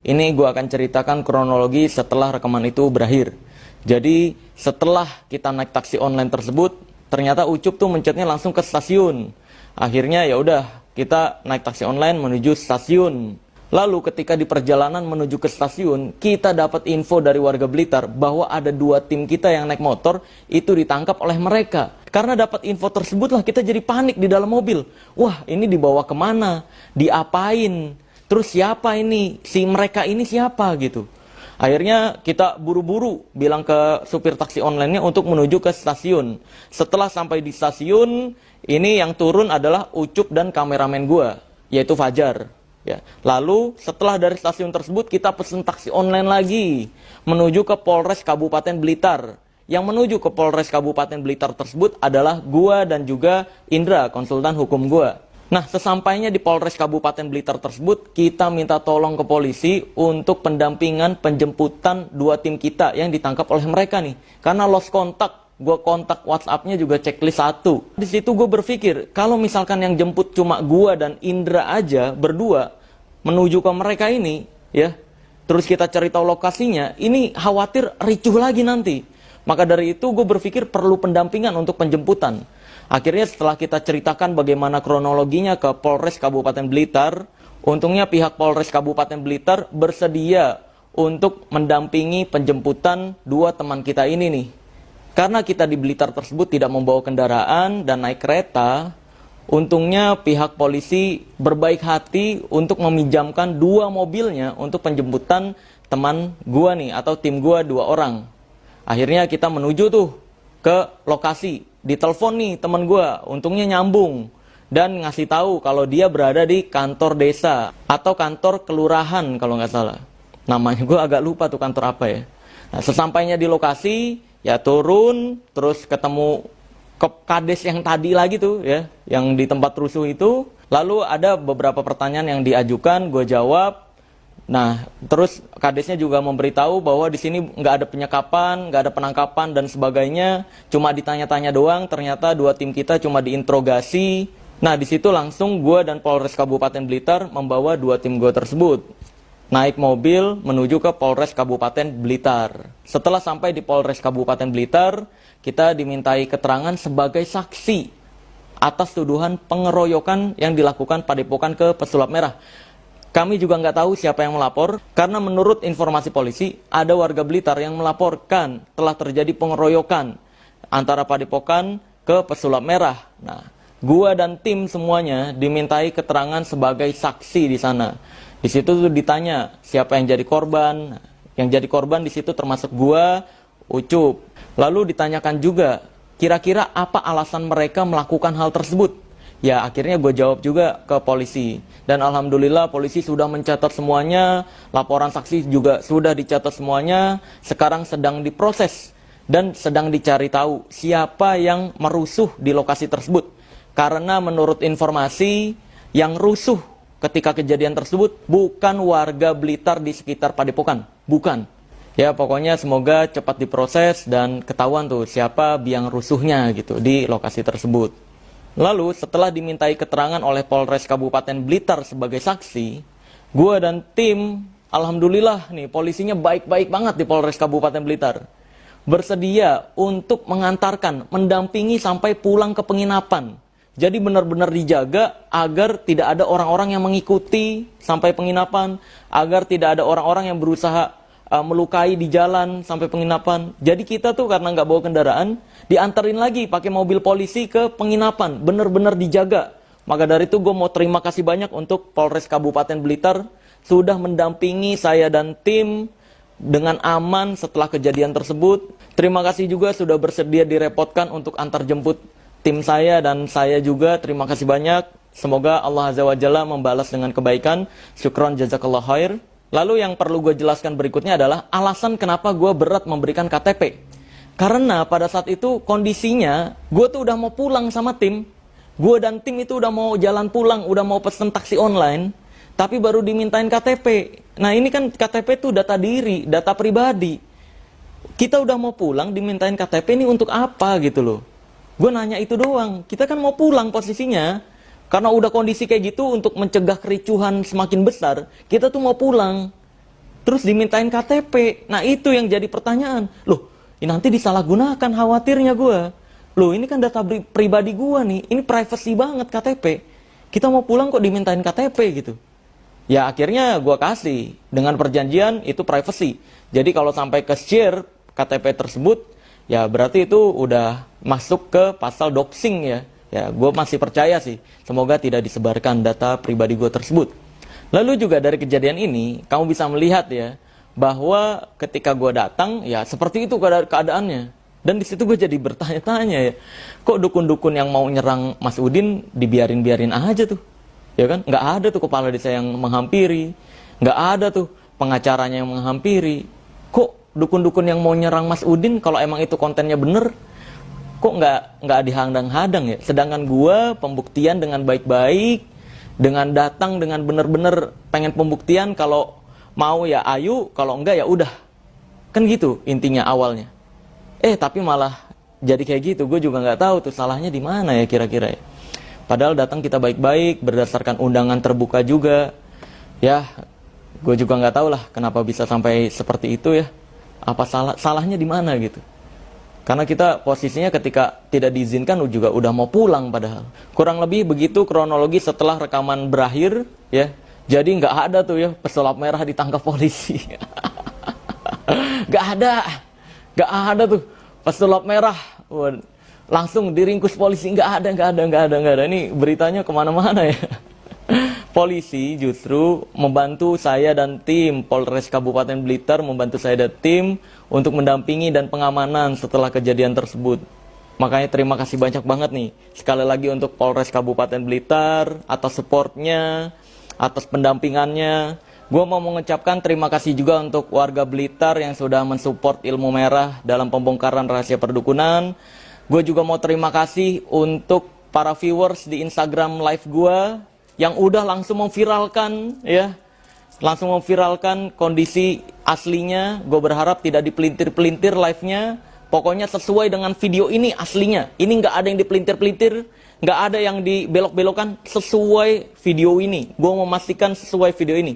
Ini gue akan ceritakan kronologi setelah rekaman itu berakhir. Jadi setelah kita naik taksi online tersebut, ternyata Ucup tuh mencetnya langsung ke stasiun. Akhirnya ya udah kita naik taksi online menuju stasiun. Lalu ketika di perjalanan menuju ke stasiun, kita dapat info dari warga Blitar bahwa ada 2 tim kita yang naik motor itu ditangkap oleh mereka. Karena dapat info tersebut lah kita jadi panik di dalam mobil. Wah, ini dibawa kemana? Diapain? Terus siapa ini? Si mereka ini siapa gitu. Akhirnya kita buru-buru bilang ke supir taksi online-nya untuk menuju ke stasiun. Setelah sampai di stasiun, ini yang turun adalah Ucup dan kameramen gua, yaitu Fajar. Ya. Lalu setelah dari stasiun tersebut kita pesen taksi online lagi menuju ke Polres Kabupaten Blitar. Yang menuju ke Polres Kabupaten Blitar tersebut adalah gua dan juga Indra, konsultan hukum gua. Nah, sesampainya di Polres Kabupaten Blitar tersebut, kita minta tolong ke polisi untuk pendampingan penjemputan 2 tim kita yang ditangkap oleh mereka nih. Karena lost kontak, gue kontak WhatsApp-nya juga checklist 1. Di situ gue berpikir, kalau misalkan yang jemput cuma gue dan Indra aja berdua menuju ke mereka ini, ya, terus kita cari tahu lokasinya, ini khawatir ricuh lagi nanti. Maka dari itu gue berpikir perlu pendampingan untuk penjemputan. Akhirnya setelah kita ceritakan bagaimana kronologinya ke Polres Kabupaten Blitar, untungnya pihak Polres Kabupaten Blitar bersedia untuk mendampingi penjemputan 2 teman kita ini nih. Karena kita di Blitar tersebut tidak membawa kendaraan dan naik kereta, untungnya pihak polisi berbaik hati untuk meminjamkan 2 mobilnya untuk penjemputan teman gua nih, atau tim gua 2 orang. Akhirnya kita menuju tuh ke lokasi. Ditelepon nih teman gue, untungnya nyambung dan ngasih tahu kalau dia berada di kantor desa atau kantor kelurahan kalau nggak salah. Namanya gue agak lupa tuh kantor apa ya. Nah, sesampainya di lokasi ya turun, terus ketemu ke kades yang tadi lagi tuh ya, yang di tempat rusuh itu. Lalu ada beberapa pertanyaan yang diajukan, gue jawab. Nah, terus kadesnya juga memberitahu bahwa di sini nggak ada penyekapan, nggak ada penangkapan dan sebagainya, cuma ditanya-tanya doang. Ternyata 2 tim kita cuma diinterogasi. Nah, di situ langsung gue dan Polres Kabupaten Blitar membawa 2 tim gue tersebut naik mobil menuju ke Polres Kabupaten Blitar. Setelah sampai di Polres Kabupaten Blitar, kita dimintai keterangan sebagai saksi atas tuduhan pengeroyokan yang dilakukan Padepokan ke Pesulap Merah. Kami juga nggak tahu siapa yang melapor, karena menurut informasi polisi, ada warga Blitar yang melaporkan telah terjadi pengeroyokan antara Padepokan ke Pesulap Merah. Nah, gua dan tim semuanya dimintai keterangan sebagai saksi di sana. Di situ tuh ditanya siapa yang jadi korban. Yang jadi korban di situ termasuk gua, Ucup. Lalu ditanyakan juga, kira-kira apa alasan mereka melakukan hal tersebut? Ya, akhirnya gue jawab juga ke polisi. Dan alhamdulillah polisi sudah mencatat semuanya, laporan saksi juga sudah dicatat semuanya. Sekarang sedang diproses dan sedang dicari tahu siapa yang merusuh di lokasi tersebut. Karena menurut informasi, yang rusuh ketika kejadian tersebut bukan warga Blitar di sekitar Padepokan. Bukan. Ya, pokoknya semoga cepat diproses dan ketahuan tuh siapa biang rusuhnya gitu di lokasi tersebut. Lalu setelah dimintai keterangan oleh Polres Kabupaten Blitar sebagai saksi, gue dan tim, alhamdulillah nih polisinya baik-baik banget di Polres Kabupaten Blitar. Bersedia untuk mengantarkan, mendampingi sampai pulang ke penginapan. Jadi benar-benar dijaga agar tidak ada orang-orang yang mengikuti sampai penginapan, agar tidak ada orang-orang yang berusaha melukai di jalan sampai penginapan. Jadi kita tuh karena nggak bawa kendaraan, diantarin lagi pakai mobil polisi ke penginapan, bener-bener dijaga. Maka dari itu gue mau terima kasih banyak untuk Polres Kabupaten Blitar sudah mendampingi saya dan tim dengan aman setelah kejadian tersebut. Terima kasih juga sudah bersedia direpotkan untuk antar jemput tim saya dan saya juga. Terima kasih banyak. Semoga Allah Azza wa Jalla membalas dengan kebaikan. Syukron jazakallah khair. Lalu yang perlu gue jelaskan berikutnya adalah alasan kenapa gue berat memberikan KTP. Karena pada saat itu kondisinya gue tuh udah mau pulang sama tim. Gue dan tim itu udah mau jalan pulang, udah mau pesen taksi online. Tapi baru dimintain KTP. Nah ini kan KTP tuh data diri, data pribadi. Kita udah mau pulang dimintain KTP ini untuk apa gitu loh. Gue nanya itu doang. Kita kan mau pulang posisinya. Karena udah kondisi kayak gitu untuk mencegah kericuhan semakin besar, kita tuh mau pulang. terus dimintain KTP. Nah itu yang jadi pertanyaan. Loh, ini nanti disalahgunakan, khawatirnya gue. Loh, ini kan data pribadi gue nih, ini privacy banget KTP. Kita mau pulang kok dimintain KTP gitu. Ya akhirnya gue kasih, dengan perjanjian itu privacy. Jadi kalau sampai ke share KTP tersebut, ya berarti itu udah masuk ke pasal doxing ya. Ya, gue masih percaya sih, semoga tidak disebarkan data pribadi gue tersebut. Lalu juga dari kejadian ini, kamu bisa melihat ya, bahwa ketika gue datang, ya seperti itu keadaannya. Dan di situ gue jadi bertanya-tanya ya, kok dukun-dukun yang mau nyerang Mas Udin dibiarin-biarin aja tuh, ya kan? Nggak ada tuh kepala desa yang menghampiri, nggak ada tuh pengacaranya yang menghampiri. Kok dukun-dukun yang mau nyerang Mas Udin kalau emang itu kontennya bener, kok nggak dihadang-hadang ya? Sedangkan gue pembuktian dengan baik-baik, dengan datang dengan bener-bener pengen pembuktian, kalau mau ya ayu, kalau enggak ya udah, kan gitu intinya awalnya. Tapi malah jadi kayak gitu. Gue juga nggak tahu tuh salahnya di mana ya kira-kira ya. Padahal datang kita baik-baik berdasarkan undangan terbuka juga. Ya, gue juga nggak tahu lah kenapa bisa sampai seperti itu ya. Apa salahnya di mana gitu? Karena kita posisinya ketika tidak diizinkan juga udah mau pulang padahal. Kurang lebih begitu kronologi setelah rekaman berakhir ya. Jadi nggak ada tuh ya pesulap merah ditangkap polisi. Nggak ada tuh pesulap merah langsung diringkus polisi. Nggak ada. Ini beritanya kemana-mana ya. Polisi justru membantu saya dan tim Polres Kabupaten Blitar, membantu saya dan tim untuk mendampingi dan pengamanan setelah kejadian tersebut. Makanya terima kasih banyak banget nih sekali lagi untuk Polres Kabupaten Blitar atas supportnya, atas pendampingannya. Gue mau mengucapkan terima kasih juga untuk warga Blitar yang sudah mensupport Ilmu Merah dalam pembongkaran rahasia perdukunan. Gue juga mau terima kasih untuk para viewers di Instagram live gue yang udah langsung memviralkan ya, langsung memviralkan kondisi aslinya. Gue berharap tidak dipelintir-pelintir live-nya. Pokoknya sesuai dengan video ini aslinya. Ini nggak ada yang dipelintir-pelintir, nggak ada yang dibelok-belokan, sesuai video ini. Gue memastikan sesuai video ini.